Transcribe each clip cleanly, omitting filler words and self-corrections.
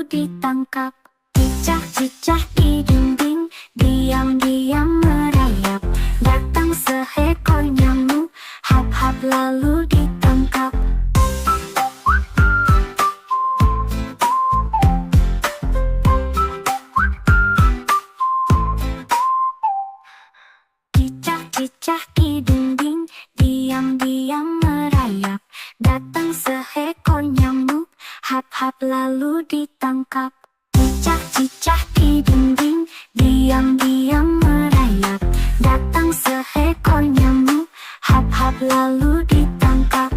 lalu ditangkap. Cicak-cicak di dinding, diam-diam merayap. Datang seekor nyamuk, hap-hap lalu ditangkap. Cicak-cicak di dinding, diam-diam merayap. Datang seekor nyamuk, hap-hap lalu ditangkap. Cicak-cicak di dinding, diam-diam merayap. Datang seekor nyamuk, hap-hap lalu ditangkap.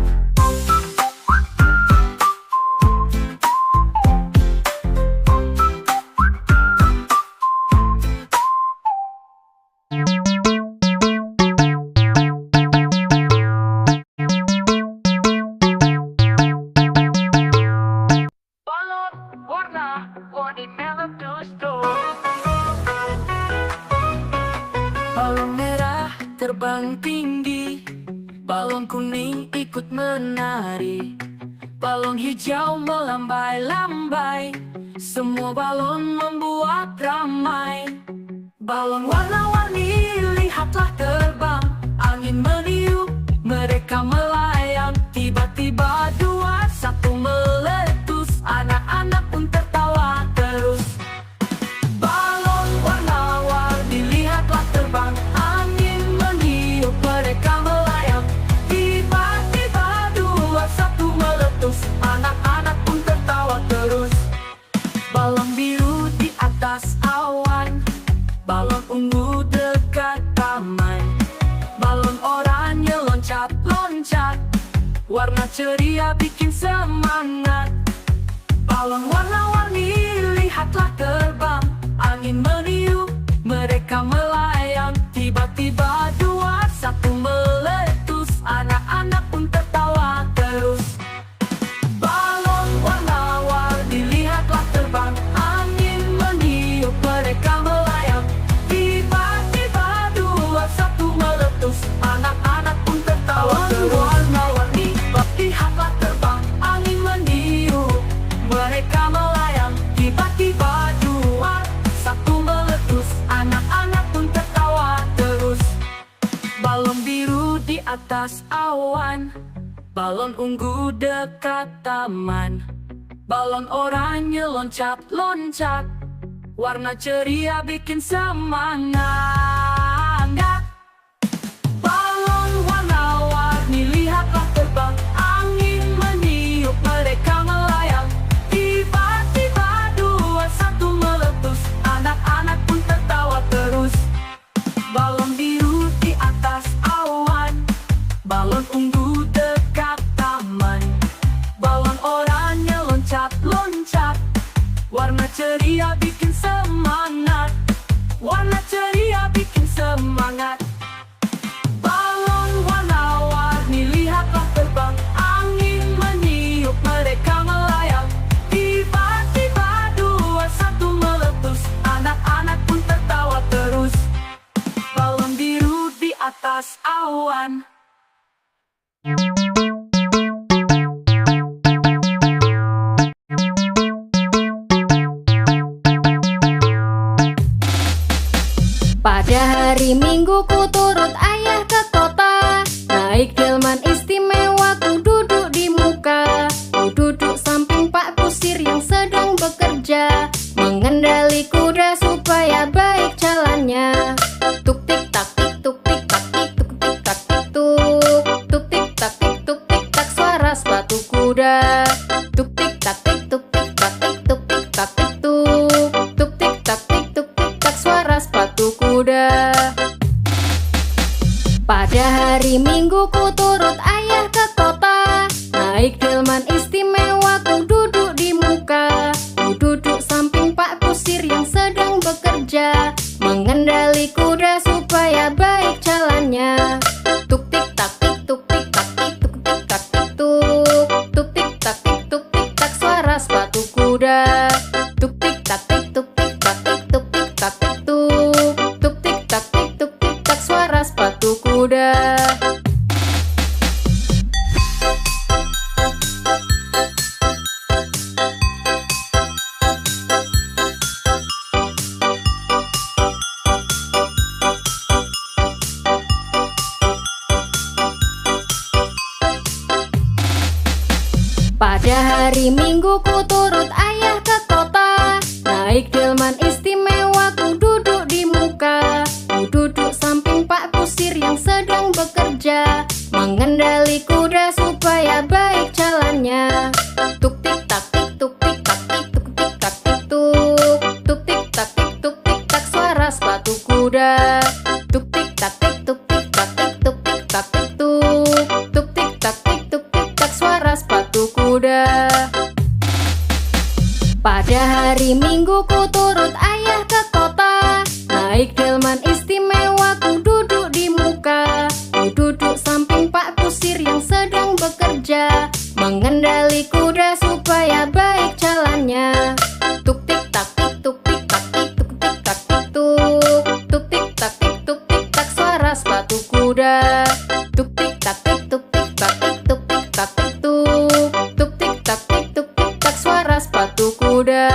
Balon merah terbang tinggi, balon kuning ikut menari, balon hijau melambai-lambai, semua balon membuat ramai. Balon warna-warni lihatlah terbang, angin meniup, mereka melayang. Tiba-tiba dua satu meletus, anak-anak pun tertawa terus. Balon warna-warni lihatlah terbang, angin meniup, mereka melayang. Tiba-tiba dua satu meletus, anak-anak pun tertawa terus. Balon biru di atas awan, balon ungu dekat taman, balon oranye loncat-loncat, warna ceria bikin semangat. Balon warna-warni lihatlah terbang, angin meniup, mereka melayang. Tiba-tiba dua satu meletus, anak-anak pun tertawa terus. Balon warna-warni lihatlah terbang, angin meniup, mereka melayang. Tiba-tiba dua satu meletus, anak-anak pun tertawa terus. Warna-warni lihatlah terbang, angin meniup, mereka melayang. Tiba-tiba dua satu meletus, anak-anak pun tertawa terus. Balon biru di atas awan, balon ungu dekat taman, balon oranye loncat-loncat, warna ceria bikin semangat. Balon warna-warni lihatlah terbang, angin meniup, mereka melayang. Tiba-tiba dua satu meletus, anak-anak pun tertawa terus. Balon biru di atas awan, balon ungu dekat taman, balon oranye loncat-loncat, warna ceria bikin semangat. Warna ceria bikin semangat. Balon warna-warni lihatlah terbang, angin meniup, mereka melayang. Tiba-tiba dua satu meletus, anak-anak pun tertawa terus. Balon biru di atas awan. Pada hari Minggu ku turut ayah ke kota, naik delman istimewa ku duduk di muka. Ku duduk samping Pak Kusir yang sedang bekerja, mengendali kuda supaya baik jalannya. Tuk tik tak tik tuk tik tak tik tuk tik tak tik tuk. Tuk tik tak tik tuk tik tak suara sepatu kuda. Tuk tik tak tik tuk tik tak tik tuk tik tak tik tuk. Tuk tik tak tik tuk tik tak suara sepatu kuda. Pada hari Minggu ku turut ayah ke kota, naik delman istimewa ku duduk di muka. Ku duduk samping Pak Kusir yang sedang bekerja, mengendali kuda supaya baik jalannya. Tuk tik tak tik tuk tik tak tik tuk tik tak tik tuk. Tuk tik tak tik tuk tik tak suara sepatu kuda. Tuk tik tak tik tuk tik tak tik tuk tik tak tik tuk. Tuk tik tak tik tuk tik tak suara sepatu kuda. turut ayah ke kota. Naik delman istimewa, ku duduk di muka. Ku duduk samping Pak Kusir yang sedang bekerja, mengendali kuda supaya baik jalannya. Tuk tik tak tik tuk tik tak tik tuk tik tak tik tuk. Tuk tik tak tik tuk tik tak suara sepatu kuda. Tuk tik tak tik tuk tik tak tik tuk tik tak tik tuk. Tuk tik tak tik tuk tik tak suara sepatu kuda. Pada hari Minggu ku turut ayah ke kota. Naik delman istimewa, ku duduk di muka. Ku duduk samping Pak Kusir yang sedang bekerja, mengendali kuda supaya baik jalannya. Tuk tik tak tik tuk tik tak tik tuk tik tak tik tuk. Tuk tik tak tik tuk tik tak suara sepatu kuda. Tuk tik tak tik tuk tik tak tik tuk tik tak tik tuk. Tuk tik tak tik tuk tik tak suara sepatu kuda.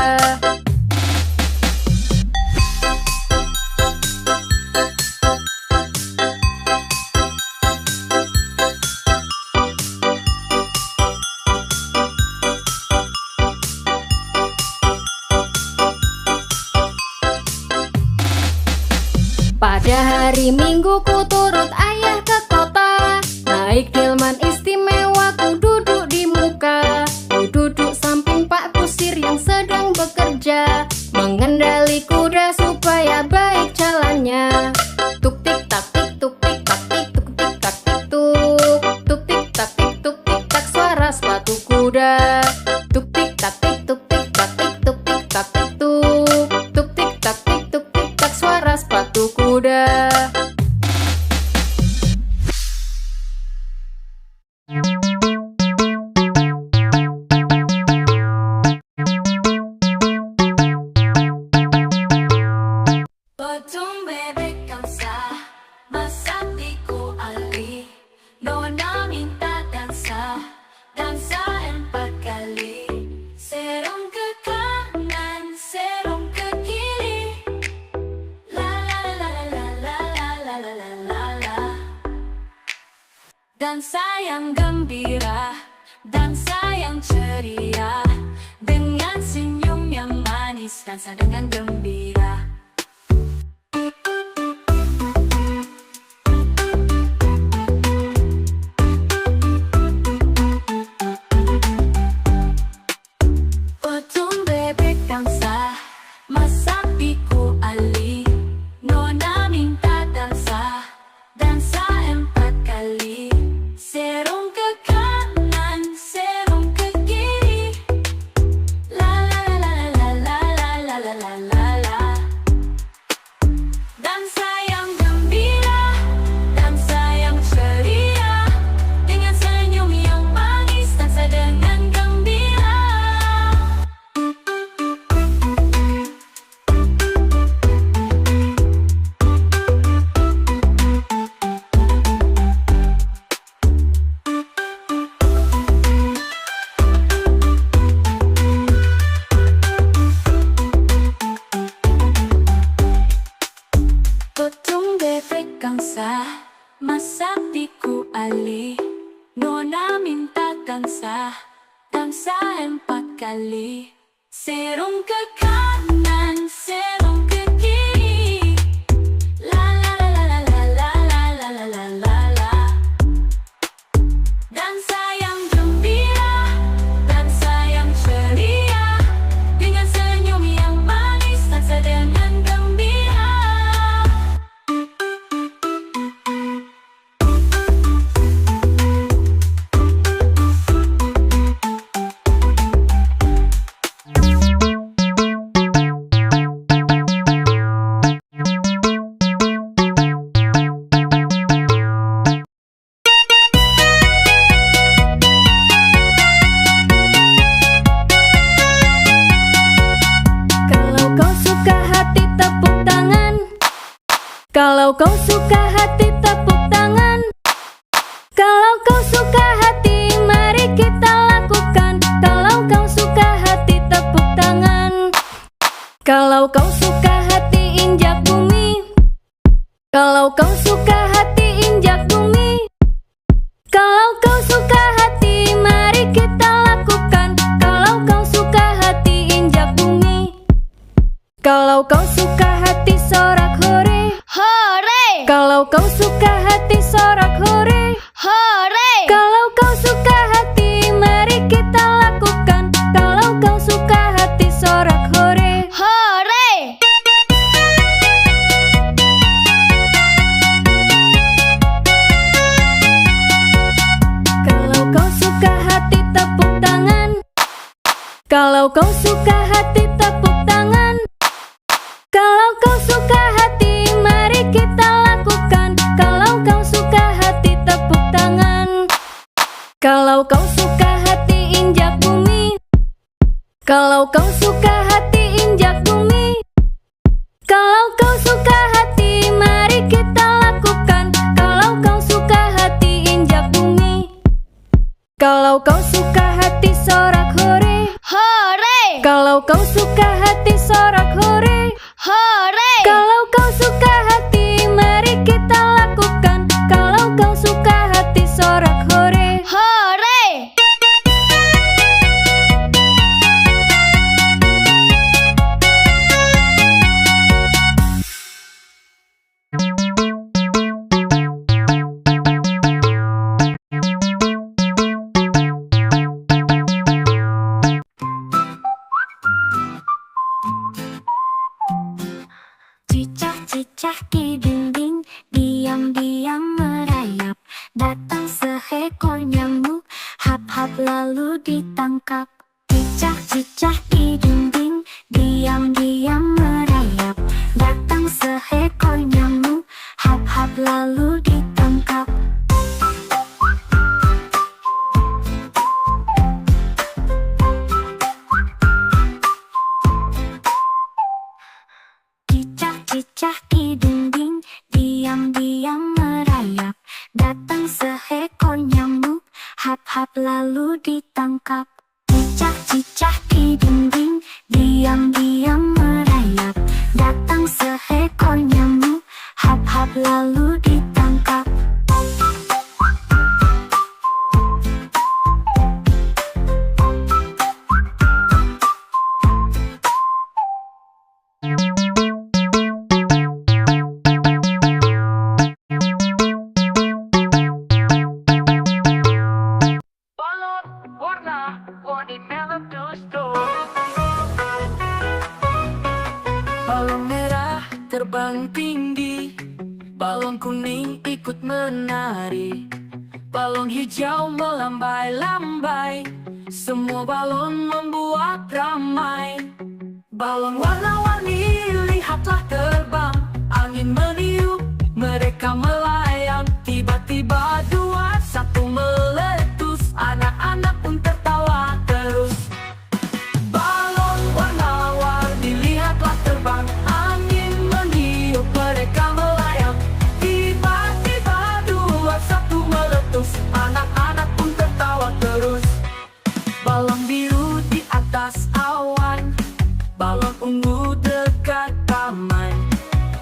Pada hari Minggu ku turut ayah ke kota. Naik delman istimewa, ku duduk di muka. Ku duduk samping Pak Kusir yang sedang bekerja, mengendali kuda supaya baik jalannya. Tuk tik tak tik tuk tik tak tik tuk tik tak tik tuk. Tuk tik tak tik tuk tik tak suara sepatu kuda. Tuk tik tak tik tuk tik tak tik tuk tik tak tik tuk. Tuk tik tak tik tuk tik tak suara sepatu kuda. Potong bebek dansa, masak di kuali. Nona minta dansa, dansa 4 kali. Serong ke kanan, serong ke kiri. La la la la la la la la la la la. Dansa yang gembira, dansa yang ceria. Dengan senyum yang manis, dansa dengan gembira. Potong bebek dansa, masak di kuali. Nona minta dansa, dansa 4 kali. Serong ke kanan, serong ke kiri. La la la la la la la la la la la. Dansa yang gembira, dansa yang ceria. Dengan senyum yang manis, dansa dengan gembira. Potong bebek dansa, masak di kuali. Nona minta dansa, dansa 4 kali. Serong ke kanan, serong ke kiri. La la la la la la la la la la la la. Dansa yang gembira, dansa yang ceria. Dengan senyum yang manis, dansa dengan gembira. Kalau kau suka hati tepuk tangan. Kalau kau suka hati mari kita lakukan. Kalau kau suka hati tepuk tangan. Kalau kau suka hati injak bumi. Kalau kau suka hati injak bumi. Kalau kau suka hati mari kita lakukan. Kalau kau suka hati Kalau kau suka hati sorak hore, hore, kalau kau suka hati sorak hore, hore, kalau kau suka hati mari kita lakukan. Kalau kau suka hati sorak hore, hore. kalau kau suka hati tepuk tangan. Kalau kau suka hati tepuk tangan. Kalau kau suka hati mari kita lakukan. Kalau kau suka hati tepuk tangan. Kalau kau suka hati injak bumi. Kalau kau suka hati injak bumi. Kalau kau suka hati mari kita lakukan. Kalau kau suka hati injak bumi. Kalau kau suka hati sorak hore, Hore, kalau kau suka hati sorak hore, hore, kalau kau suka hati mari kita lakukan. Kalau kau suka hati sorak hore, hore. Cicak-cicak di dinding, diam-diam merayap. Datang seekor nyamuk, hap-hap lalu ditangkap. Cicak-cicak di dinding, diam-diam merayap. Datang seekor nyamuk, hap-hap lalu ditangkap. Cicak-cicak di dinding, diam-diam merayap. Datang seekor nyamuk, hap-hap lalu ditangkap. Cicak-cicak di dinding, diam-diam merayap. Datang seekor nyamuk, hap-hap lalu ditangkap. Balon warna-warni meletus-tus. Balon merah terbang tinggi, balon kuning ikut menari, balon hijau melambai-lambai, semua balon membuat ramai. Balon warna-warni lihatlah terbang, angin meniup, mereka melayang. Tiba-tiba dua satu meletus, anak-anak pun tertawa terus. Balon warna-warni lihatlah terbang, angin meniup, mereka melayang. Tiba-tiba dua satu meletus, anak-anak pun tertawa terus. Balon biru di atas awan, balon ungu dekat taman,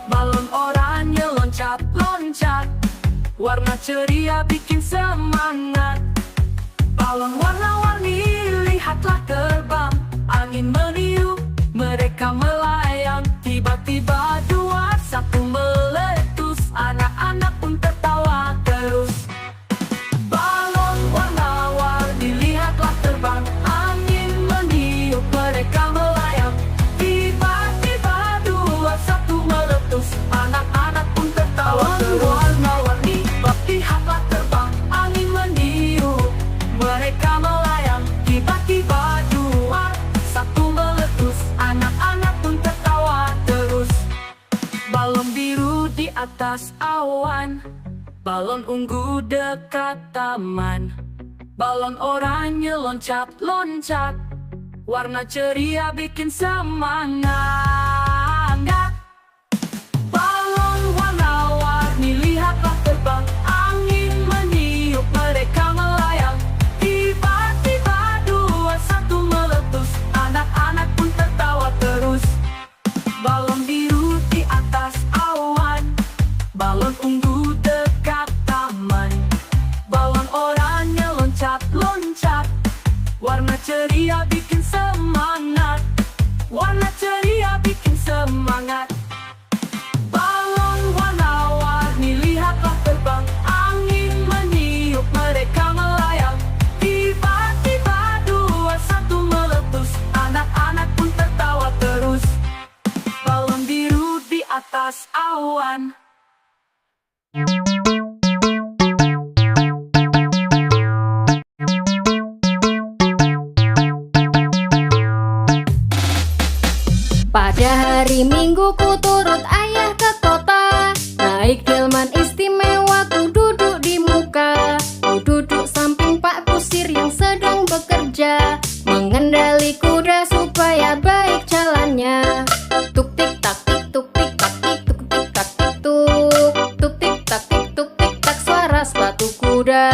balon oranye loncat-loncat, warna ceria bikin semangat. Balon warna-warni lihatlah terbang, angin meniup, mereka melayang. Tiba-tiba dua satu meletus, anak-anak pun tertawa terus. Balon warna-warni lihatlah terbang, angin meniup, mereka melayang. Tiba-tiba dua satu meletus, anak-anak pun tertawa terus. Warna-warni lihatlah terbang, angin meniup, mereka melayang. Tiba-tiba dua satu meletus, anak-anak pun tertawa terus. Balon biru di atas awan, balon ungu dekat taman, balon oranye loncat-loncat, warna ceria bikin semangat. Balon warna-warni lihatlah terbang, angin meniup, mereka melayang. Tiba-tiba dua satu meletus, anak-anak pun tertawa terus. Balon biru di atas awan, balon ungu dekat taman, balon oranye loncat-loncat, warna ceria bikin semangat. Warna ceria bikin atas awan. Pada hari Minggu ku turut ayah ke kota, naik delman istimewa ku duduk di muka. Ku duduk samping Pak Kusir yang sedang bekerja, mengendali kuda supaya baik jalannya. Tuk tik tak tik tuk tik tak tik tuk tik tak tik tuk. Tuk tik tak tik tuk tik tak suara sepatu kuda.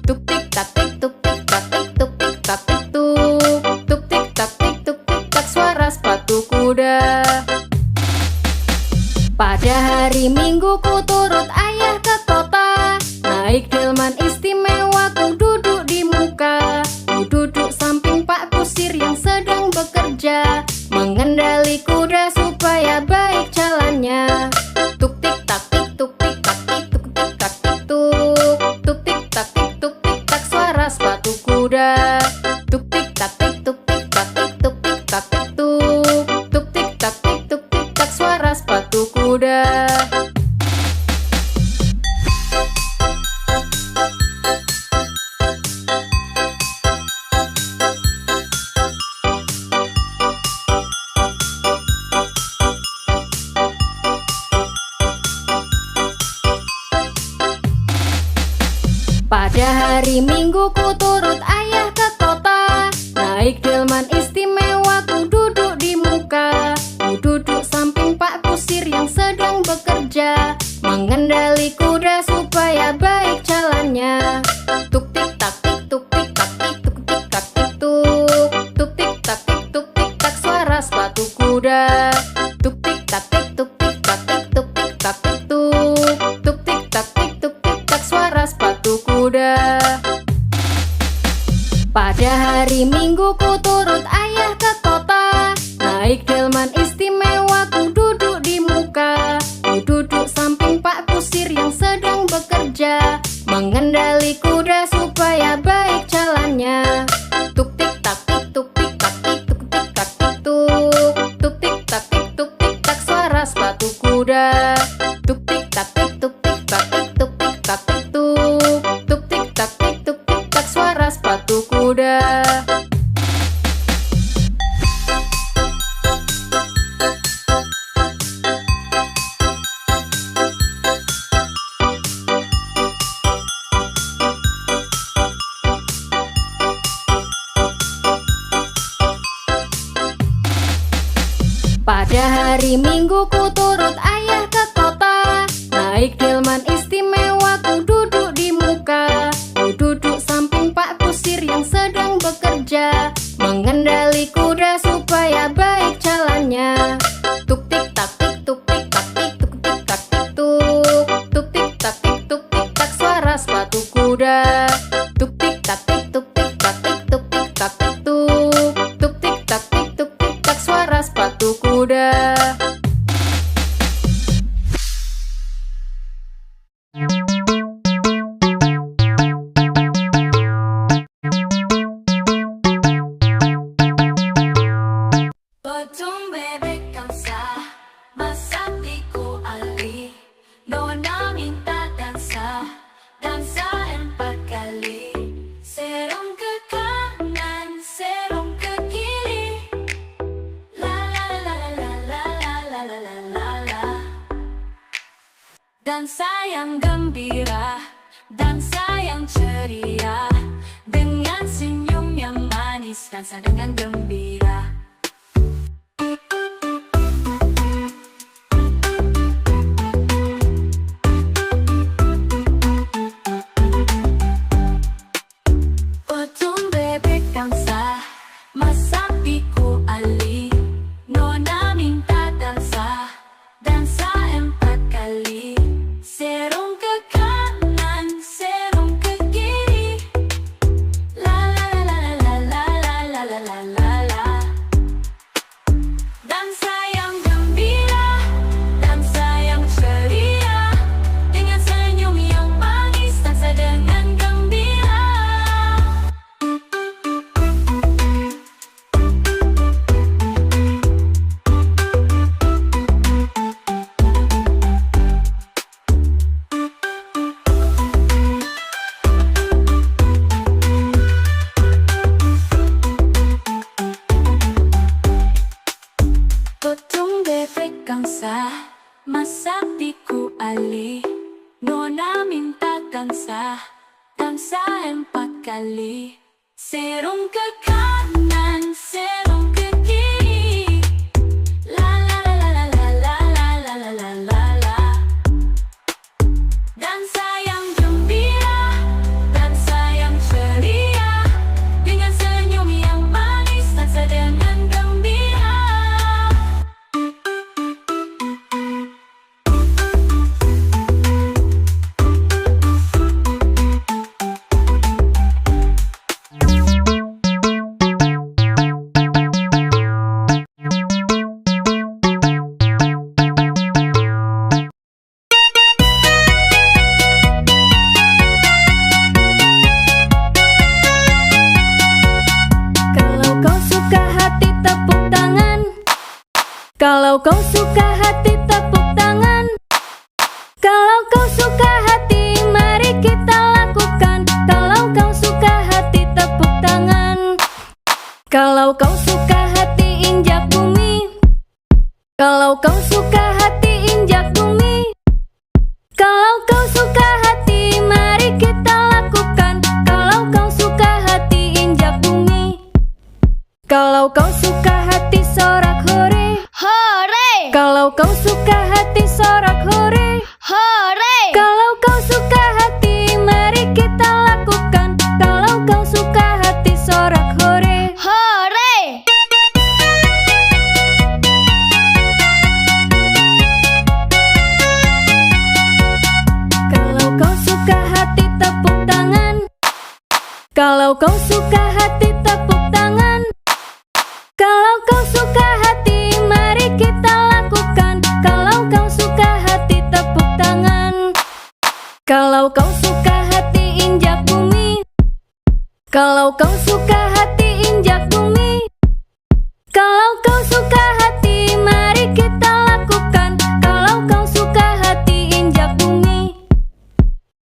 Tuk tik tak tik tuk tik tak tik tuk tik tak tik tuk. Tuk tik tak tik tuk tik tak suara sepatu kuda. Pada hari Minggu ku turut ayah ke kota, naik delman istimewa ku duduk di muka. Ku duduk samping Pak Kusir yang sedang bekerja, mengendali kuda supaya baik jalannya. Tuk tik tak tik tuk tik tak tik tuk tik tak tik tuk. Tuk tik tak tik tuk tik tak suara sepatu kuda. Tuk tik tak tik tuk tik tak tik tuk tik tak tik tuk. Tuk tik tak tik tuk tik tak suara sepatu kuda. Pada hari Minggu ku turut ayah ke kota, naik delman istimewa ku duduk di muka. Ku duduk samping Pak Kusir yang sedang bekerja, mengendali kuda supaya baik jalannya. Tuk tik tak tik tuk tik tak tik tuk tik tak tik tuk. Tuk tik tak tik tuk tik tak suara sepatu kuda. Tuk tik tak tik tuk tik tak tik tuk tik tak tik tuk. Tuk tik tak tik tuk tik tak suara sepatu kuda. Pada hari Minggu ku turut ayah ke kota, naik delman istimewa ku duduk di muka. Ku duduk samping Pak Kusir yang sedang bekerja, mengendali kuda supaya baik jalannya. Tuk tik tak tik tuk tik tak tik tuk tik tak tik tuk. Tuk tik tak tik tuk tik tak suara sepatu kuda. Tuk tik tak tik tuk tik tak tik tuk tik tak tik tuk. Tuk tik tak tik tuk tik tak suara sepatu kuda. Pada hari Minggu ku turut ayah ke kota, naik delman istimewa ku duduk di muka. Ku duduk samping Pak Kusir yang sedang bekerja, mengendali kuda supaya baik jalannya. Tuk tik tak tik tuk tik tak tik tuk tik tak tik tuk. Tuk tik tak tik tuk tik tak suara sepatu kuda. Tuk tik tak tik tuk tik tak tik tuk tik tak tik tuk. Tuk tik tak tik tuk tik tak suara sepatu kuda. Potong bebek kamsa, masak di kuali. Nona minta dansa, dansa 4 kali. Serong ke kanan, serong ke kiri. La la la la la la la la la la la. Dansa yang gembira, dansa yang ceria. Dengan senyum yang manis, dansa dengan gembira. Potong bebek kamsa, masak di kuali. Nona minta dansa, dansa 4 kali. Serong ke kanan, serong ke kiri. La la la la la la la la la la la la. Totong bebek kangsa masak di ku ali. Nona minta tangsa 4 kali. Serong ke kanan, serong ke kiri. La la la la la la la la la la la la. Dansa yang gembira, dansa yang ceria, dengan senyum yang manis, dansa dengan gembira. Kalau kau suka hati tepuk tangan. Kalau kau suka hati mari kita lakukan. Kalau kau suka hati tepuk tangan. Kalau kau suka hati injak bumi. Kalau kau suka hati injak bumi. Kalau kau suka hati mari kita lakukan. Kalau kau suka hati injak bumi. Kalau kau suka hati sorak hore. Hore, Kalau kau suka hati sorak hore. hore, Kalau kau suka hati mari kita lakukan. Kalau kau suka hati sorak hore. hore. Kalau kau suka hati tepuk tangan. Kalau kau suka hati tepuk tangan. Kalau kau suka hati mari kita lakukan. Kalau kau suka hati tepuk tangan. Kalau kau suka hati injak bumi. Kalau kau suka hati injak bumi. Kalau kau suka hati mari kita lakukan. Kalau kau suka hati injak bumi.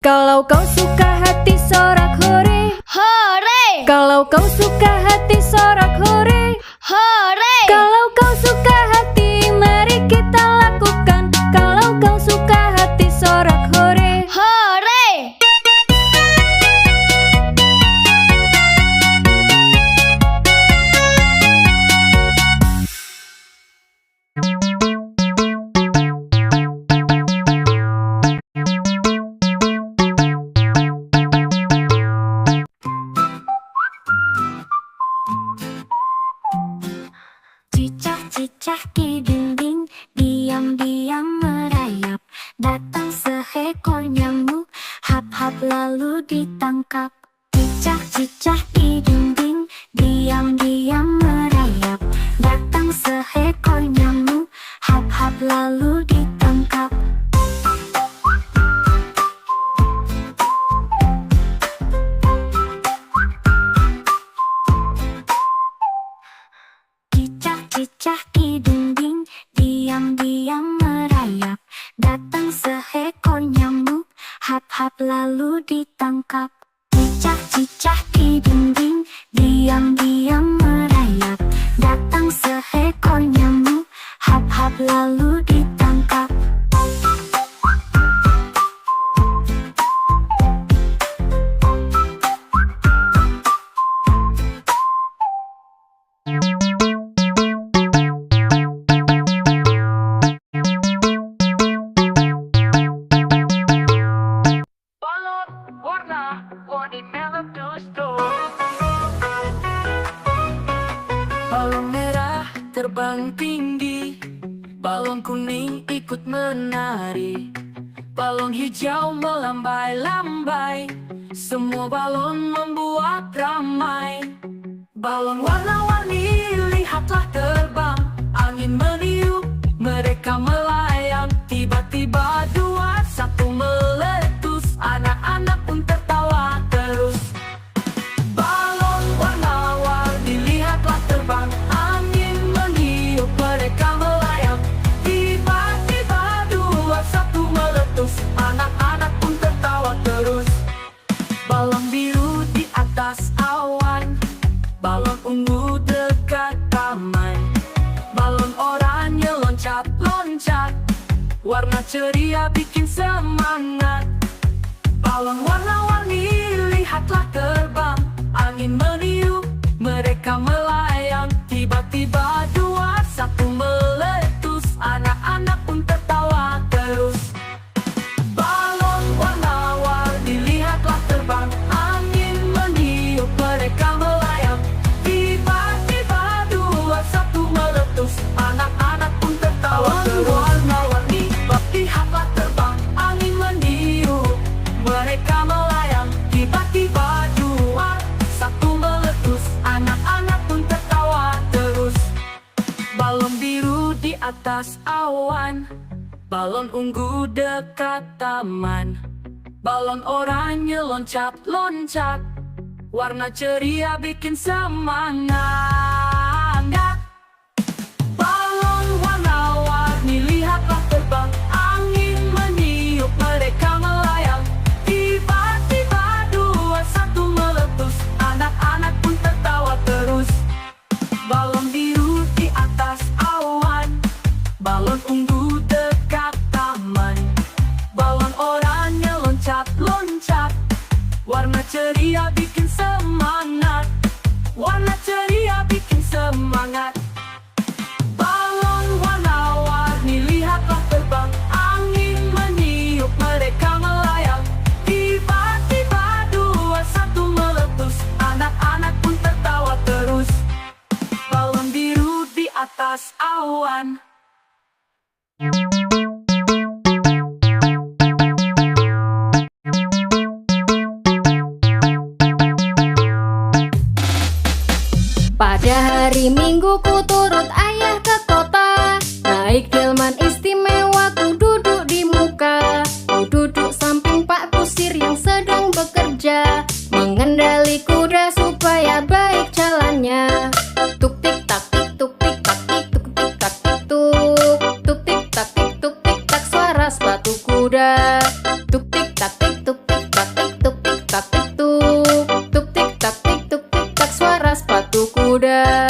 Kalau kau suka hati sorak hore. Hore, Kalau kau suka hati sorak hore. hore. Kalau kau suka hati mari kita lakukan. Kalau kau suka hati sorak hore. Hore, Cicak-cicak di dinding, diam-diam merayap. Datang seekor nyamuk, hap-hap lalu ditangkap. Cicak-cicak di dinding, diam-diam merayap. Datang seekor nyamuk, hap-hap lalu ditangkap. Cicak-cicak di dinding, diam-diam merayap. Datang seekor nyamuk, hap-hap lalu ditangkap. Cicak-cicak di dinding, diam-diam merayap. Datang seekor nyamuk, hap-hap lalu ditangkap. Balon warna-warni meletus-tus. Balon merah terbang tinggi, balon kuning ikut menari, balon hijau melambai-lambai, semua balon membuat ramai. Balon warna-warni lihatlah terbang, angin meniup, mereka melayang. Tiba-tiba 2, 1 meletus, anak-anak pun tertawa terus. Balon warna-warni lihatlah terbang, angin meniup, mereka melayang. Tiba-tiba 2, 1 meletus, anak-anak pun tertawa terus. Balon biru di atas awan, balon ungu dekat taman, loncat-loncat. Warna ceria bikin semangat. Balon warna-warni lihatlah terbang. Angin meniup, mereka melayang. Tiba-tiba dua, satu meletus. Anak-anak pun tertawa terus. Balon warna-warni lihatlah terbang. Angin meniup, mereka melayang. Tiba-tiba dua, satu meletus. Anak-anak pun tertawa terus. Warna-warni lihatlah terbang. Angin meniup, mereka melayang. Tiba-tiba dua, satu meletus. Anak-anak pun tertawa terus. Balon biru di atas awan. Balon ungu dekat taman. Balon oranye loncat-loncat. Warna ceria bikin semangat. Balon warna-warni lihatlah terbang. Angin meniup, mereka melayang. Tiba-tiba dua, satu meletus. Anak-anak pun tertawa terus. Balon biru di atas awan. Balon ungu dekat taman. Balon oranye loncat-loncat. Warna ceria bikin semangat. Warna ceria bikin semangat. Balon warna-warni lihatlah terbang. Angin meniup, mereka melayang. Tiba-tiba dua, satu meletus. Anak-anak pun tertawa terus. Balon biru di atas awan. Pada hari Minggu ku turut ayah ke kota. Naik delman istimewa ku duduk di muka. Ku duduk samping Pak Kusir yang sedang bekerja. Mengendali kuda supaya baik jalannya. Tuk tik tak tik tuk tik tak tik tuk tik tak tik tuk. Tuk tik tak tik tuk tik tak suara sepatu kuda. Tuk tik tak tik tuk tik tak tik tuk tik tak tik tuk. Tuk tik tak tik tuk tik tak suara sepatu kuda.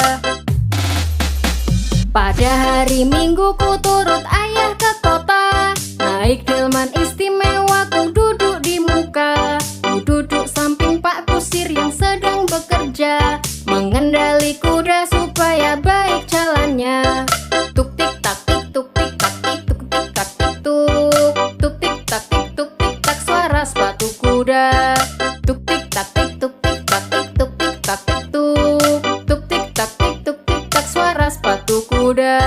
Pada hari Minggu ku turut ayah ke kota. Naik delman istimewa ku duduk di muka. Ku duduk samping Pak Kusir yang sedang bekerja. Mengendali kuda supaya baik jalannya. Tuk tik tak tik tuk tik tak tik tuk tik tak tik tuk. Tuk tik tak tik tuk tik tak suara sepatu kuda. Tuk tik tak tik tuk tik tak tik tuk tik tak tik tuk. Tuk tik tak tik tuk tik tak suara sepatu kuda.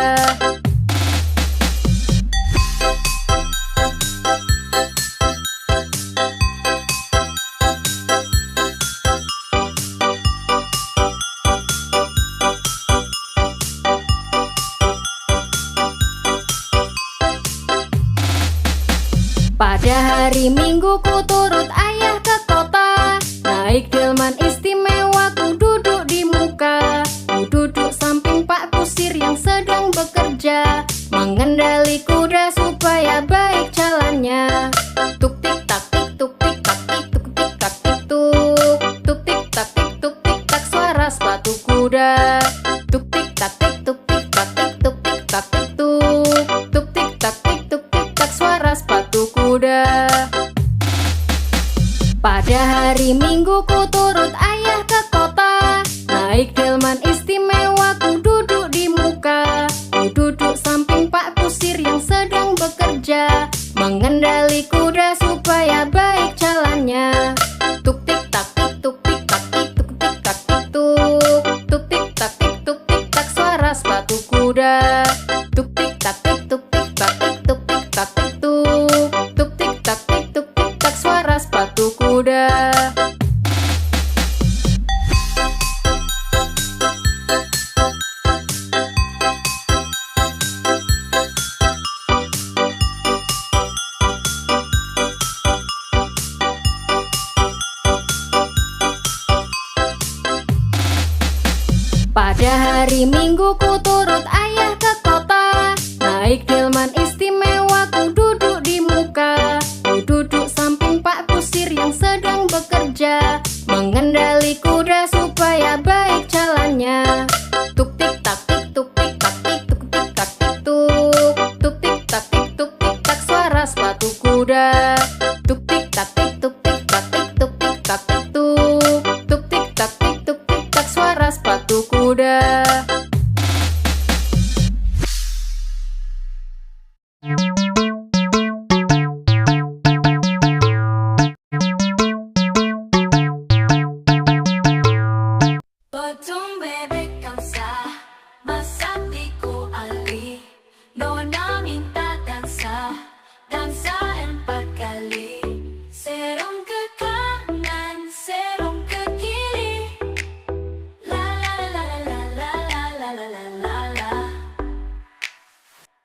Pada hari Minggu ku turut ayah ke kota. Naik delman istimewa ku duduk di muka. Ku duduk samping Pak Kusir yang sedang bekerja. Mengendali kuda supaya baik jalannya. Tuk tik tak tik tuk tik tak tik tuk tik tak tik tuk. Tuk tik tak tik tuk tik tak suara sepatu kuda. Tuk tik tak tik tuk tik tak tik tuk tik tak tik tuk. Tuk tik tak tik tuk tik tak suara sepatu kuda. Pada hari Minggu ku turut ayah ke kota. Naik delman istimewa ku duduk di muka. Ku duduk samping Pak Kusir yang sedang bekerja.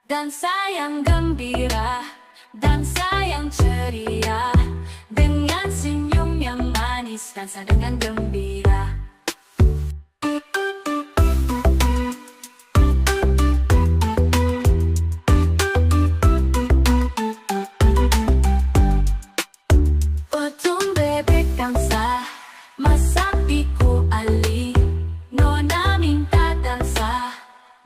dansa yang gembira, dansa yang ceria, dengan senyum yang manis, dansa dengan gembira. Potong bebek dansa, masak biku Ali, nona minta dansa,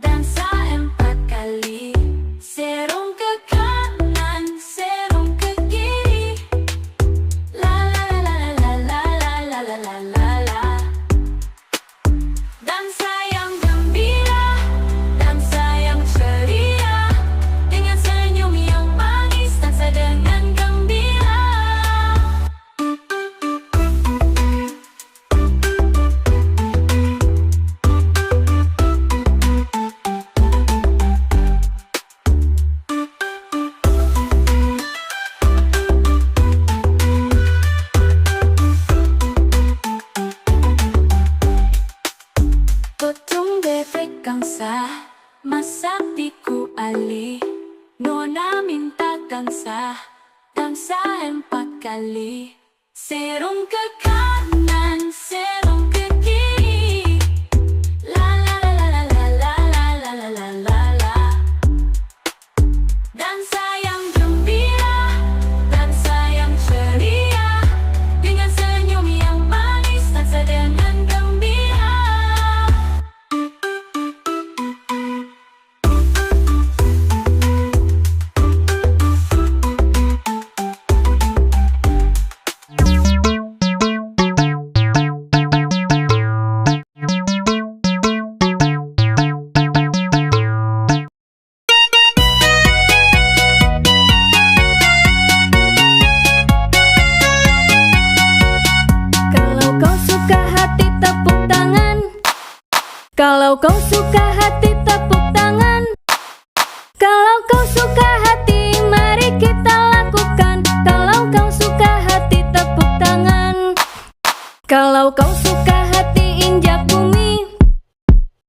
dansa 4 kali. Serong ke kanan, serong ke kiri, la la la la la la la la la la la. Dansa yang gembira, dansa yang ceria, dengan senyum yang manis, dansa dengan gembira. Potong bebek gangsa, masak biku Ali, nona minta dansa, dansa 4 kali. Serong ke kanan, serong ke kiri, la la la la la la la la la la la la. Dansa yang gembira, dansa yang ceria, dengan senyum yang manis, dansa dengan gembira. Kalau kau suka hati tepuk tangan. Kalau kau suka hati mari kita lakukan. Kalau kau suka hati tepuk tangan. Kalau kau suka hati injak bumi.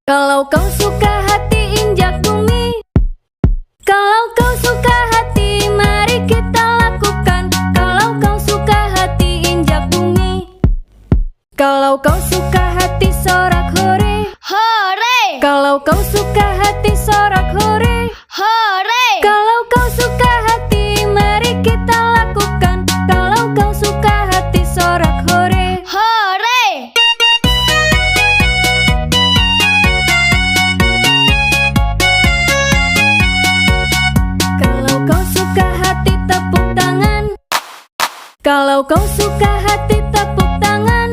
Kalau kau suka hati injak bumi. Kalau kau suka hati mari kita lakukan. Kalau kau suka hati injak bumi. Kalau kau suka hati sorak hore. Hore, Kalau kau suka hati sorak hore. hore, Kalau kau suka hati mari kita lakukan. Kalau kau suka hati sorak hore. hore. Kalau kau suka hati tepuk tangan. Kalau kau suka hati tepuk tangan.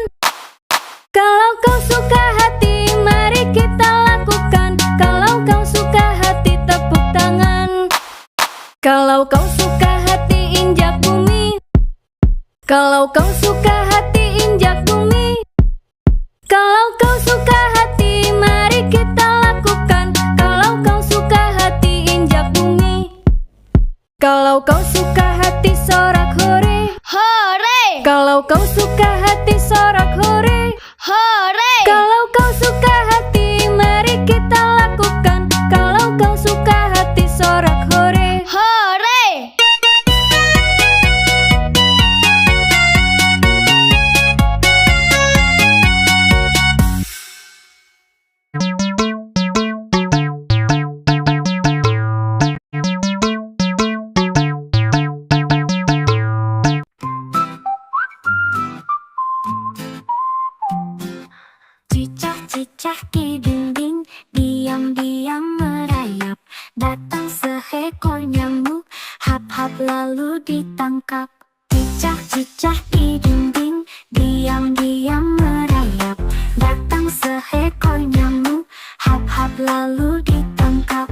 Kalau kau suka hati mari kita lakukan. Kalau kau suka hati tepuk tangan. Kalau kau suka hati injak bumi. Kalau kau suka hati injak bumi. Kalau kau suka hati mari kita lakukan. Kalau kau suka hati injak bumi. Kalau kau suka hati sorak hore. Hore, Kalau kau suka hati sorak hore. hore. Kalau kau suka hati mari kita lakukan. Kalau kau suka hati sorak hore. Hore, Cicak-cicak di dinding, diam-diam merayap. Datang seekor nyamuk, hap-hap lalu ditangkap. Cicak-cicak di dinding, diam-diam merayap. Datang seekor nyamuk, hap-hap lalu ditangkap.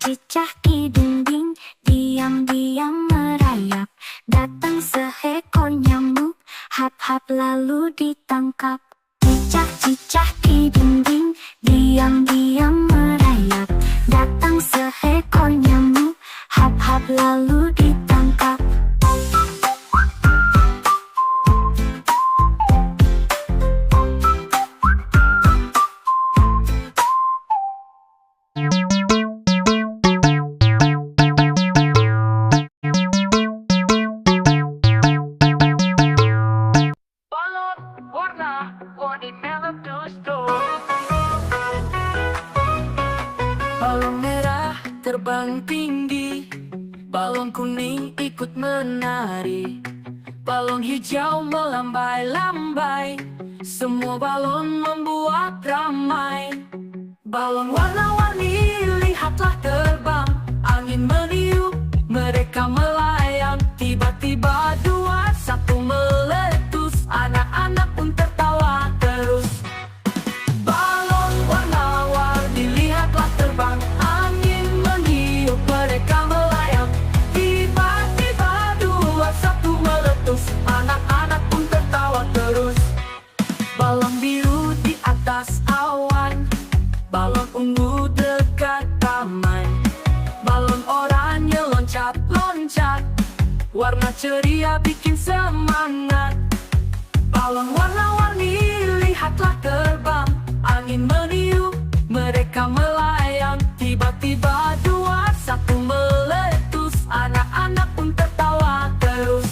Cicak di dinding, diam-diam merayap. Datang seekor nyamuk, hap-hap lalu ditangkap. Cicak-cicak di dinding, diam-diam merayap. Datang seekor nyamuk, hap-hap lalu ditangkap. Balon hijau melambai-lambai, semua balon membuat ramai. Balon warna-warni lihatlah terbang, angin meniup, mereka melayang. Tiba-tiba dua satu meletus, anak-anak pun tertawa terus. Balon warna-warni lihatlah terbang, angin meniup, mereka melayang. Tiba-tiba dua satu meletus, anak-anak pun tertawa terus. Balon biru di atas awan, balon ungu dekat taman, balon oranye loncat-loncat, warna ceria bikin semangat. Balon warna-warni lihatlah terbang, angin meniup, mereka melayang. Tiba-tiba dua satu meletus, anak-anak pun tertawa terus.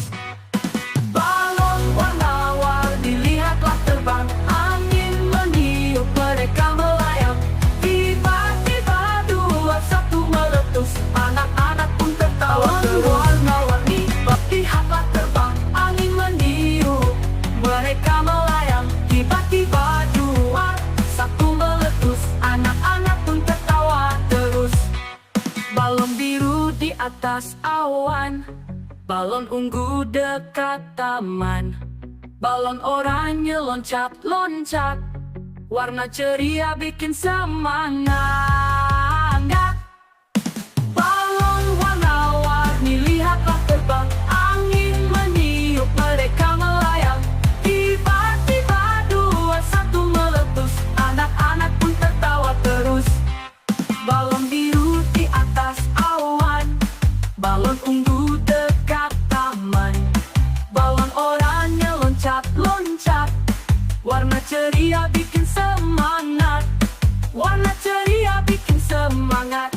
Balon warna-warni lihatlah terbang, angin meniup, mereka melayang. Tiba-tiba dua satu meletus, anak-anak pun tertawa terus. Warna-warni lihatlah terbang, angin meniup, mereka melayang. Tiba-tiba dua satu meletus, anak-anak pun tertawa terus. Balon biru di atas awan, balon ungu dekat taman, balon oranye loncat-loncat, warna ceria bikin semangat. Balon warna-warni lihatlah terbang, angin meniup, mereka melayang. Tiba-tiba dua satu meletus, anak-anak pun tertawa terus. Balon biru di atas awan, balon ungu dekat taman, balon oranye loncat-loncat, warna ceria bikin semangat. Warna ceria bikin semangat.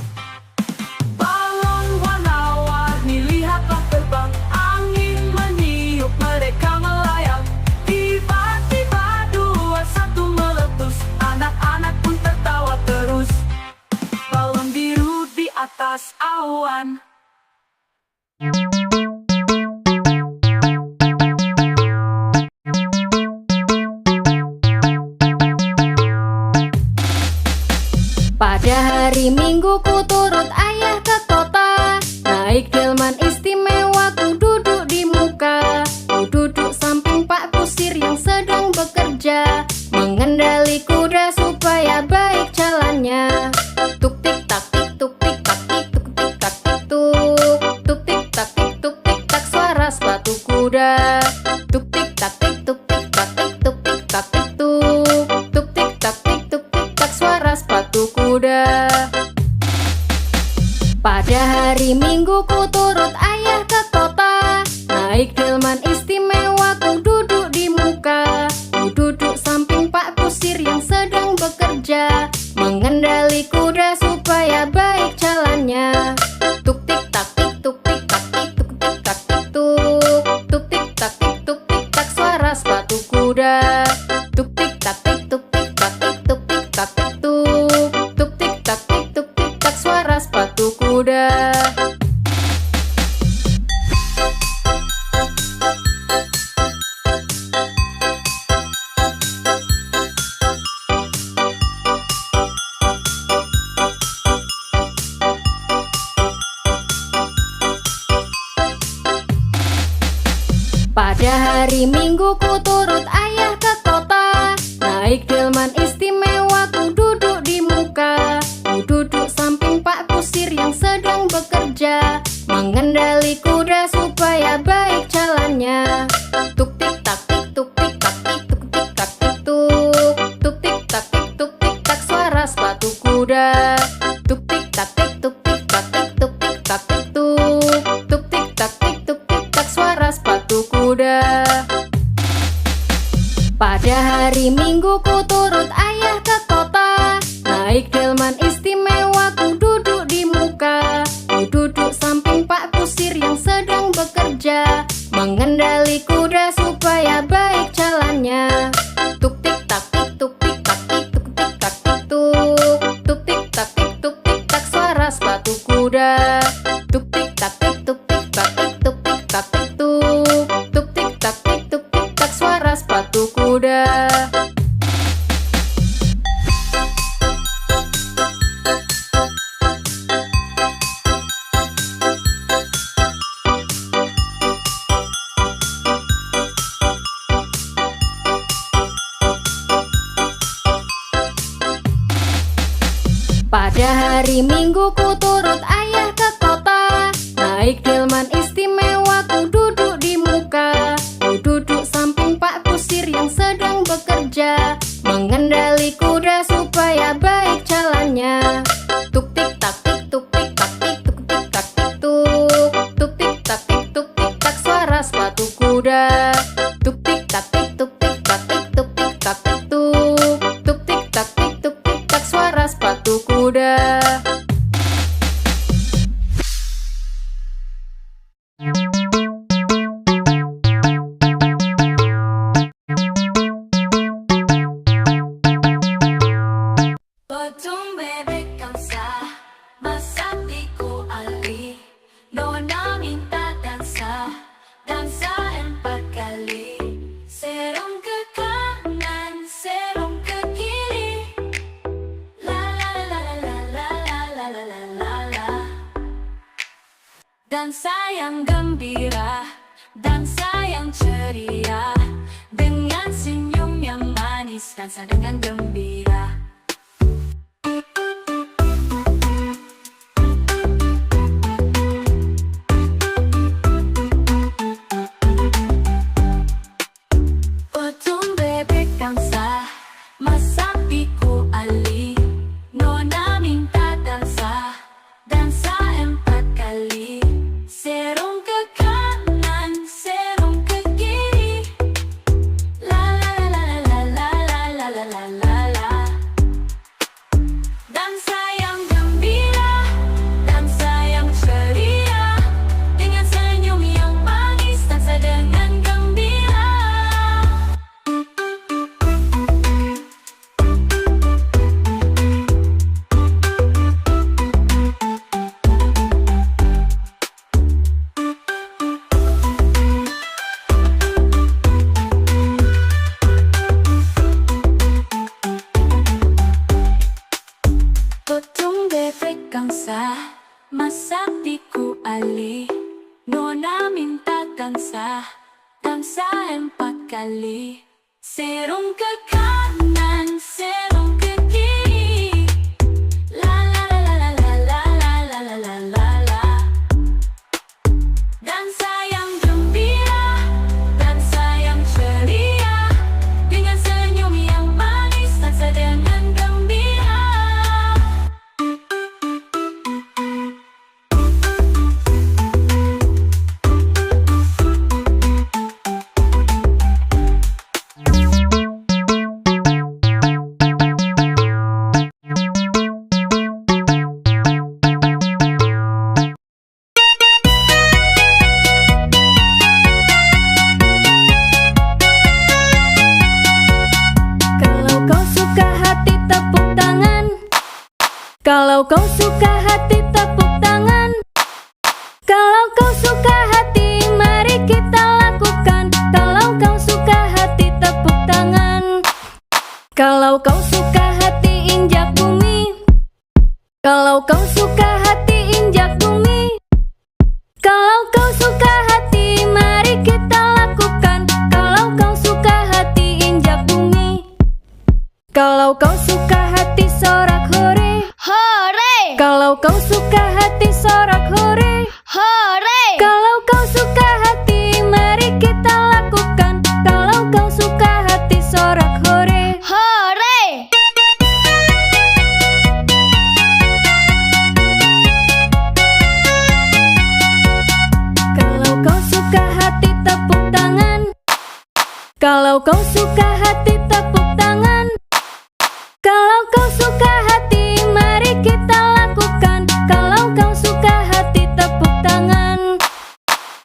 Balon warna-warni lihatlah terbang, angin meniup, mereka melayang. Tiba-tiba dua satu meletus, anak-anak pun tertawa terus. Balon biru di atas awan. Pada hari Minggu ku turut ayah ke kota, naik delman istimewa ku duduk di muka. Ku duduk samping Pak Kusir yang sedang bekerja, mengendali kuda supaya baik jalannya. Tuk tik tak tik tuk tik tak tik tuk tik tak tik tuk. Tuk tik tak tik tuk tik tak suara sepatu kuda. Tuk tik tak tik tuk tik tak tik tuk tik tak tik tuk. Tuk tik tak tik tuk tik tak suara sepatu kuda. Pada hari Minggu ku turut ayah ke kota, naik delman istimewa ku duduk di muka. Ku duduk samping Pak Kusir yang sedang bekerja, mengendali kuda supaya baik jalannya. Tuk tik tak tik tuk tik tak tik tuk tik tak tik tuk. Tuk tik tak tik tuk tik tak suara sepatu kuda. Tuk tik tak tik tuk tik tak tik tuk tik tak tik tuk. Tuk tik tak tik tuk tik tak suara sepatu kuda. Pada hari Minggu ku turut ayah ke kota, naik delman istimewa ku duduk di muka. Ku duduk samping Pak Kusir yang sedang bekerja, mengendali kuda supaya baik jalannya. Tuk tik tak tik tuk tik tak tik tuk tik tak tik tuk. Tuk tik tak tik tuk tik tak suara sepatu kuda. Tuk tik tak tik tuk tik tak tik tuk tik tak tik tuk. Tuk tik tak tik tuk tik tak suara sepatu kuda. Pada hari Minggu ku turut ayah ke kota, naik delman istimewa ku duduk di muka. Ku duduk samping Pak Kusir yang sedang bekerja, mengendali kuda supaya baik jalannya. Tuk tik tak tik tuk tik tak tik tuk tik tak tik tuk. Tuk tik tak tik tuk tik tak suara sepatu kuda. Tuk tik tak tik tuk tik tak tik tuk tik tak tik tuk. Tuk tik hari Minggu ku turut ayah ke kota. Naik delman istimewa ku duduk di muka. Ku duduk samping Pak Kusir yang sedang bekerja, mengendali kuda supaya baik jalannya. Tuk tik tak tik tuk tik tak tik tuk tik tak tik tuk. Tuk tik tak tik tuk tik tak suara sepatu kuda. Tuk tik tak tik tuk tik tak tik tuk tik tak tik tuk. Tuk tik tak tik tuk tik tak suara sepatu kuda. Potong bebek kamsa, masak di kuali. Nona minta dansa, dansa 4 kali. Serong ke kanan, serong ke kiri. La la la la la la la la la la la. Dansa yang gembira, dansa yang ceria. Dengan senyum yang manis, dansa dengan gembira. Potong bebek kamsa, masak di kuali. Nona minta dansa, dansa 4 kali. Serong ke kanan, serong ke kiri. La la la la la la la la la la la. Dansa yang gembira, dansa yang ceria. Dengan senyum yang manis, dansa dengan gembira. Potong bebek kamsa, masak di kuali. Nona minta dansa, dansa 4 kali. Serong ke kanan, serong ke kiri. La la la la la la la la la la la la. Dansa yang gembira, dansa yang ceria. Dengan senyum yang manis, dansa dengan gembira. Kalau kau suka hati tepuk tangan. Kalau kau suka hati mari kita lakukan. Kalau kau suka hati tepuk tangan. Kalau kau suka hati injak bumi. Kalau kau suka hati injak bumi. Kalau kau suka hati mari kita lakukan. Kalau kau suka hati injak bumi. Kalau kau suka hati sorak hore. Hore! Kalau kau suka hati sorak hore. Hore! Kalau kau suka hati mari kita lakukan. Kalau kau suka hati sorak hore. Hore! Kalau kau suka hati tepuk tangan. Kalau kau suka hati tepuk tangan. Kalau kau suka hati mari kita lakukan. Kalau kau suka hati tepuk tangan.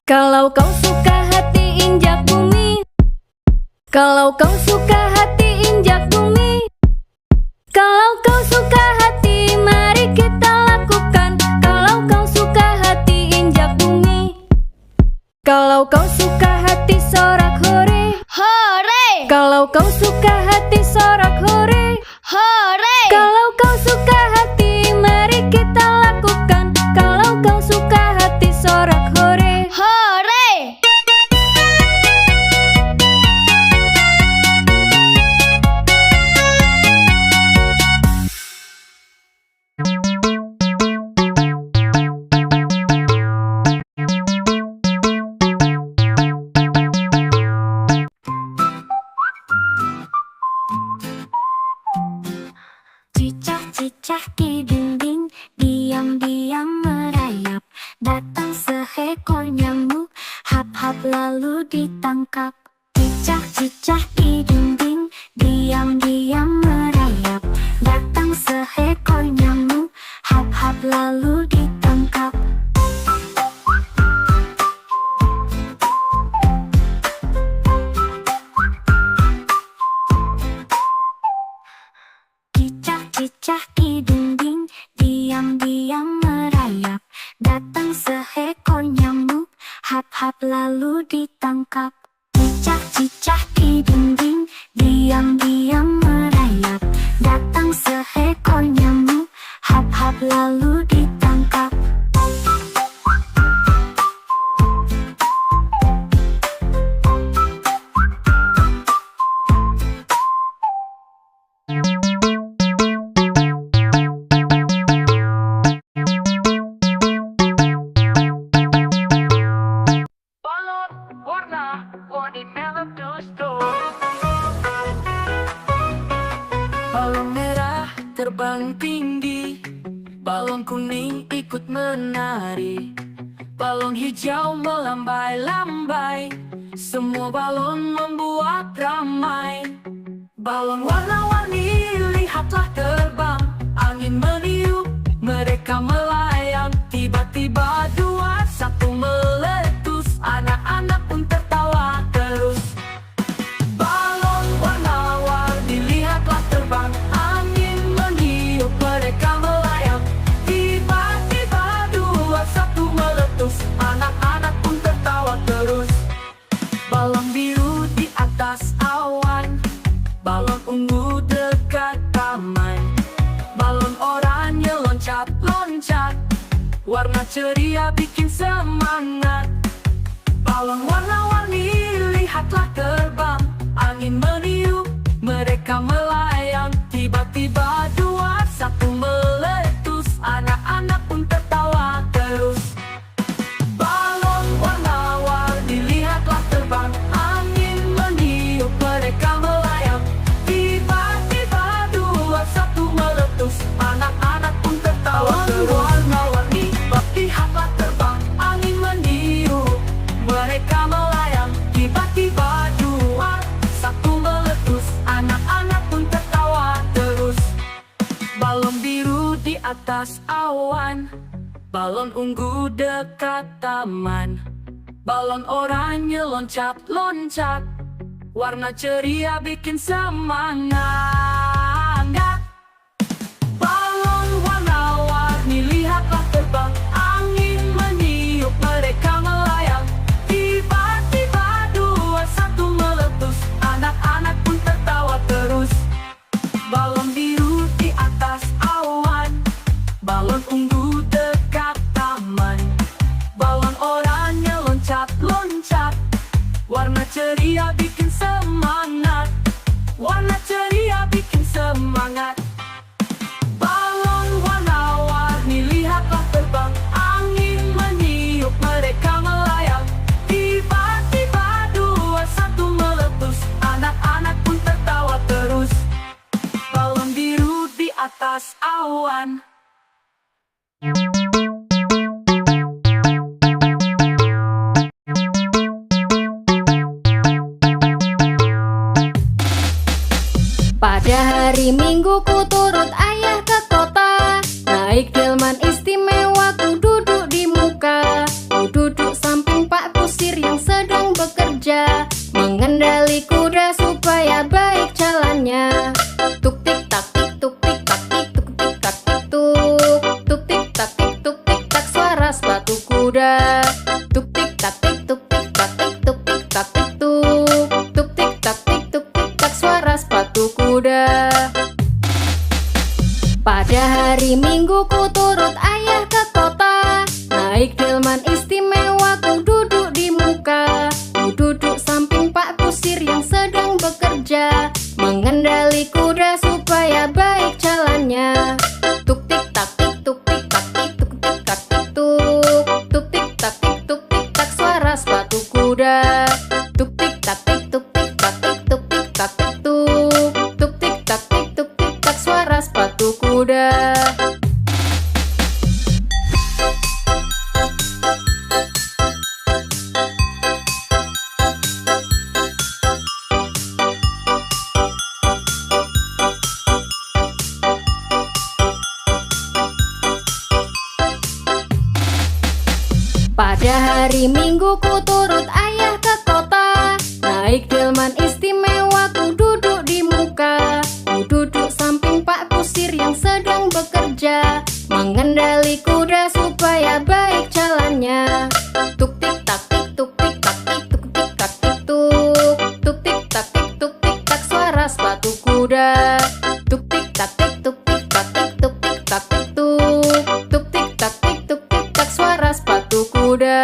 Kalau kau suka hati injak bumi. Kalau kau suka hati injak bumi. Kalau kau suka hati mari kita lakukan. Kalau kau suka hati injak bumi. Kalau kau suka hati sorak hore. Hore! Kalau kau suka hati sorak hore. Hore! Kalau kau suka hati mari kita lakukan. Kalau kau suka hati sorak hore. Hore! ditangkap. Cicak-cicak di dinding, diam-diam merayap. Datang seekor nyamuk, hap-hap lalu ditangkap. Cicak-cicak di dinding, diam-diam merayap. Datang seekor nyamuk, hap-hap lalu ditangkap. Cicak-cicak di dinding, diam-diam merayap. Datang seekor nyamuk, hap-hap lalu ditangkap. Balon warna-warni meletus-tus. Balon merah terbang tinggi, balon kuning ikut menari, balon hijau melambai-lambai, semua balon membuat ramai. Balon warna-warni lihatlah terbang, angin meniup, mereka melayang. Tiba-tiba dua satu meletus, anak-anak pun tertawa terus. Balon warna-warni lihatlah terbang, angin meniup, mereka melayang. Tiba-tiba dua satu meletus, anak-anak pun tertawa terus. Balon biru di atas awan, balon ungu dekat taman, balon oranye loncat-loncat, warna ceria bikin semangat. Balon warna-warni lihatlah terbang, angin meniup, mereka melayang. Tiba-tiba dua satu meletus, anak-anak pun tertawa terus. Balon warna-warni lihatlah terbang, angin meniup, mereka melayang. Tiba-tiba dua satu meletus, anak-anak pun tertawa terus. Warna-warni lihatlah terbang, angin meniup, mereka melayang. Tiba-tiba dua satu meletus, anak-anak pun tertawa terus. Balon biru di atas awan, balon ungu dekat taman, balon oranye loncat-loncat, warna ceria bikin semangat. Balon warna-warni lihatlah terbang, angin meniup, mereka melayang. Tiba-tiba dua satu meletus, anak-anak pun tertawa terus. Balon biru di atas awan, balon ungu dekat taman, balon oranye loncat-loncat, warna ceria bikin semangat. Warna ceria bikin semangat. Balon warna-warni lihatlah terbang, angin meniup, mereka melayang. Tiba-tiba dua satu meletus, anak-anak pun tertawa terus. Balon biru di atas awan. Pada hari Minggu ku turut ayah ke kota, naik delman istimewa ku duduk di muka. Ku duduk samping Pak Kusir yang sedang bekerja, mengendali kuda supaya baik jalannya. Tuk tik tak tik tuk tik tak tik tuk tik tak tik tuk, tuk tik tak tik tuk tik tak suara sepatu kuda. Tuk tik tak tik tuk tik tak tik tuk tik tak tik tuk, tuk tik tak tik tuk tik tak suara sepatu kuda. Pada hari Minggu ku turut ayah ke kota, naik delman istimewa ku duduk di muka. Ku duduk samping Pak Kusir yang sedang bekerja, mengendali kuda supaya baik jalannya. Tuk tik tak tik tuk tik tak tik tuk tik tak tik tuk, tuk tik tak tik tuk tik tak suara sepatu kuda. Tuk tik tak tik tuk tik tak tik tuk tik tak tik tuk, tuk tik tak tik tuk tik tak suara sepatu kuda. hari Minggu ku turut ayah ke kota. Naik delman istimewa ku duduk di muka. Ku duduk samping Pak Kusir yang sedang bekerja, mengendali kuda supaya baik jalannya. Tuk tik tak tik tuk tik tak tik tuk tik tak tik tuk. Tuk tik tak tik tuk tik tak suara sepatu kuda. Tuk tik tak tik tuk tik tak tik tuk tik tak tik tuk. Tuk tik tak tik tuk tik tak suara sepatu kuda.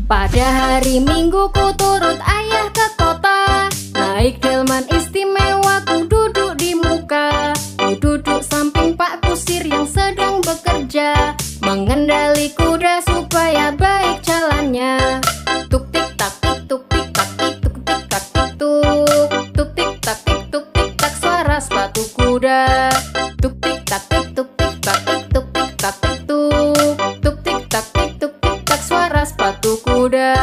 Pada hari Minggu ku turut ayah ke kota. Naik delman istimewa ku duduk di muka. Ku duduk samping Pak Kusir yang sedang bekerja, mengendali kuda supaya baik jalannya. Tuk tik tak tik tuk tik tak tik tuk tik tak tik tuk. Tuk tik tak tik tuk tik tak suara sepatu kuda. Tuk tik tak tik tuk tik tak tik tuk tik tak tik tuk. Tuk tik tak tik tuk tik tak suara sepatu kuda.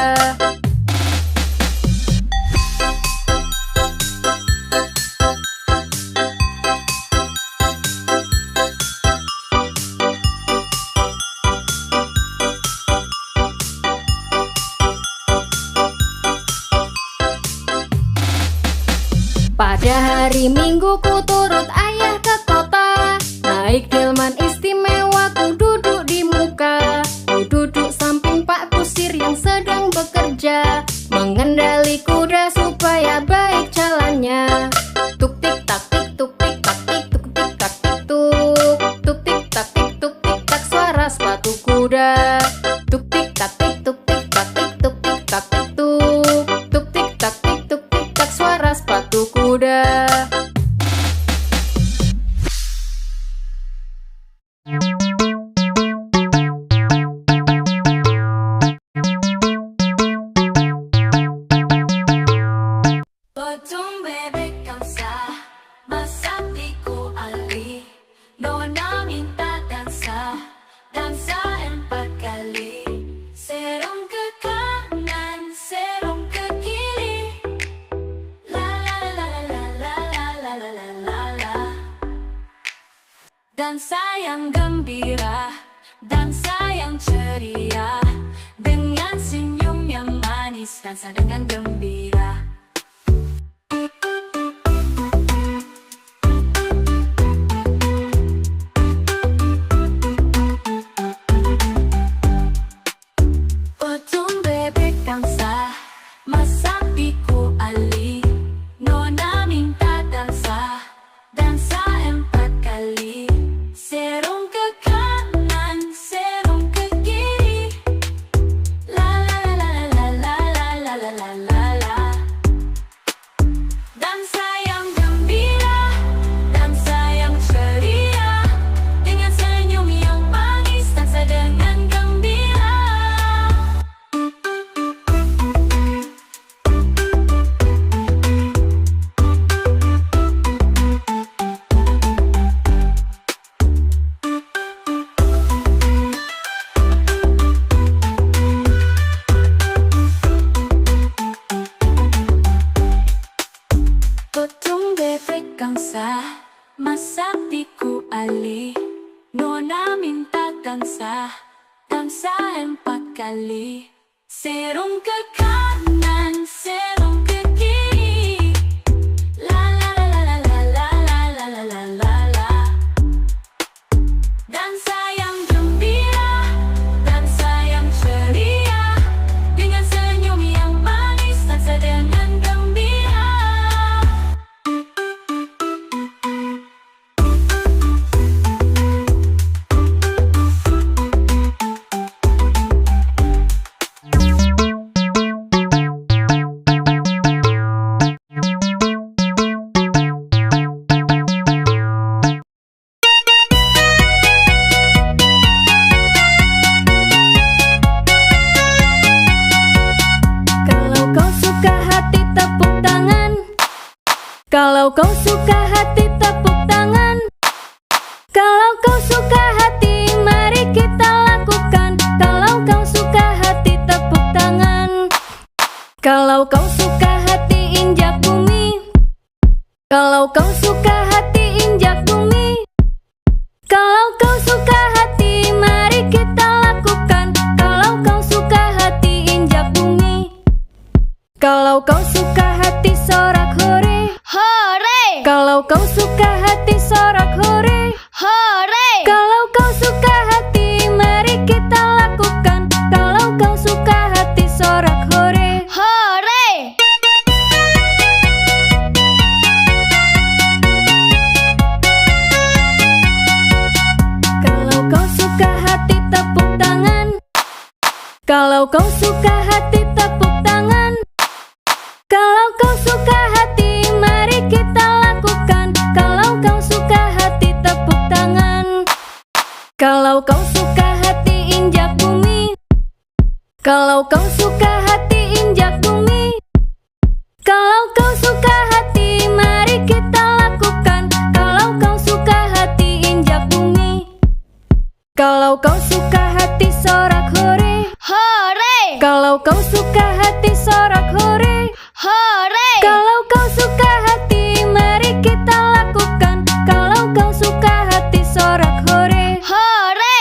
Pada hari Minggu ku turut ayah ke kota. Naik delman istimewa ku duduk di muka. Ku duduk samping Pak Kusir yang sedang bekerja, mengendali kuda supaya baik jalannya. Tuk tik tak tik tuk tik tak tik tuk tik tak tik tuk. Tuk tik tak tik tuk tik tak suara sepatu kuda. Tuk tik tak tik tuk tik tak tik tuk tik tak tik tuk. Tuk tik tak tik tuk tik tak suara sepatu kuda. Potong bebek kamsa, masak di ku ali. Nona minta dansa, dansa 4 kali. Serong ke kanan, serong ke kiri. La la la la la la la la la la la. Dansa yang gembira, dansa yang ceria, dengan senyum yang manis, dansa dengan gembira. Potong bebek dansa, masak di ku ali. Nona minta dansa, dansa 4 kali. Serong ke kanan, serong ke kiri. La la la la la la la la la la la. Dansa yang gembira, dansa yang ceria, dengan senyum yang manis, dansa dengan gembira. Potong bebek kamsa, masak di ku ali. Nona minta dansa, dansa 4 kali. Serong ke kanan, serong ke kiri. La la la la la la la la la la la la. Dansa yang gembira, dansa yang ceria, dengan senyum yang manis, dansa dengan gembira. Kalau kau suka hati tepuk tangan. Kalau kau suka hati mari kita lakukan. Kalau kau suka hati tepuk tangan. Kalau kau suka hati injak bumi. Kalau kau suka hati injak bumi. Kalau kau suka hati mari kita lakukan. Kalau Kalau kau suka hati sorak hore. Hore, Kalau kau suka hati sorak hore. hore, Kalau kau suka hati mari kita lakukan. Kalau kau suka hati sorak hore. hore, Kalau kau suka hati tepuk tangan. Kalau kau suka hati tepuk tangan. Kalau kau suka hati mari kita lakukan. Kalau kau suka hati tepuk tangan. Kalau kau suka hati injak bumi. Kalau kau suka hati injak bumi. Kalau kau suka hati mari kita lakukan. Kalau kau suka hati injak bumi. Kalau kau suka hati sorak hore. hore, Kalau kau suka hati sorak hore. hore, Kalau kau suka hati mari kita lakukan. Kalau kau suka hati sorak hore. hore.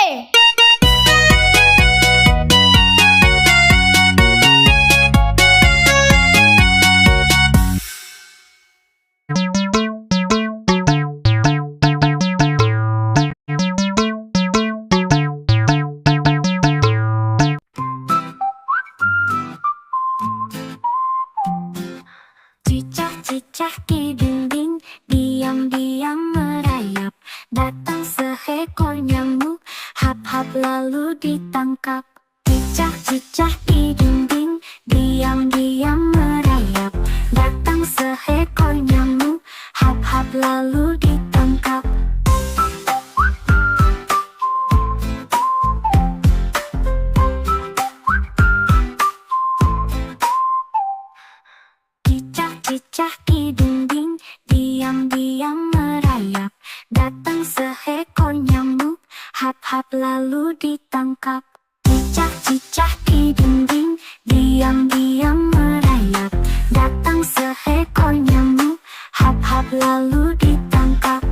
Cicak-cicak di dinding, diam-diam merayap. Datang seekor nyamuk, hap-hap lalu ditangkap. Cicak-cicak di dinding, diam-diam merayap. Datang seekor nyamuk, hap-hap lalu ditangkap. Cicak-cicak di dinding, diam-diam merayap. Datang seekor nyamuk, hap-hap lalu ditangkap. Cicak-cicak di dinding, diam-diam merayap. Datang seekor nyamuk, hap-hap lalu ditangkap.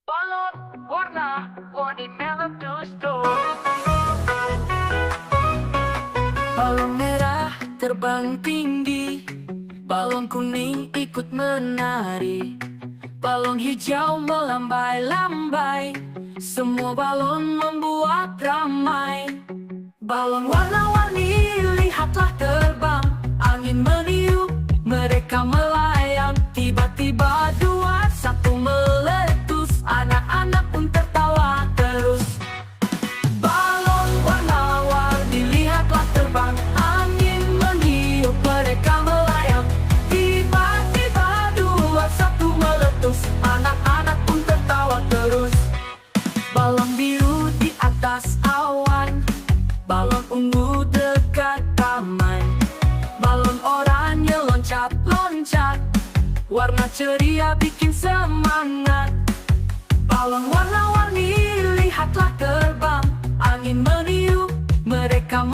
Balon warna-warni meletus-tus. Balon merah terbang tinggi, balon kuning ikut menari, balon hijau melambai-lambai, semua balon membuat ramai. Balon warna-warni lihatlah terbang, angin meniup, mereka melayang. Tiba-tiba dua satu meletus, anak-anak pun tertawa terus. Balon warna-warni lihatlah terbang, angin meniup, mereka melayang. Tiba-tiba dua satu meletus, anak-anak pun tertawa terus. Balon biru di atas awan, balon ungu dekat taman, balon oranye loncat-loncat, warna ceria bikin semangat. Balon warna-warni lihatlah terbang, angin meniup, mereka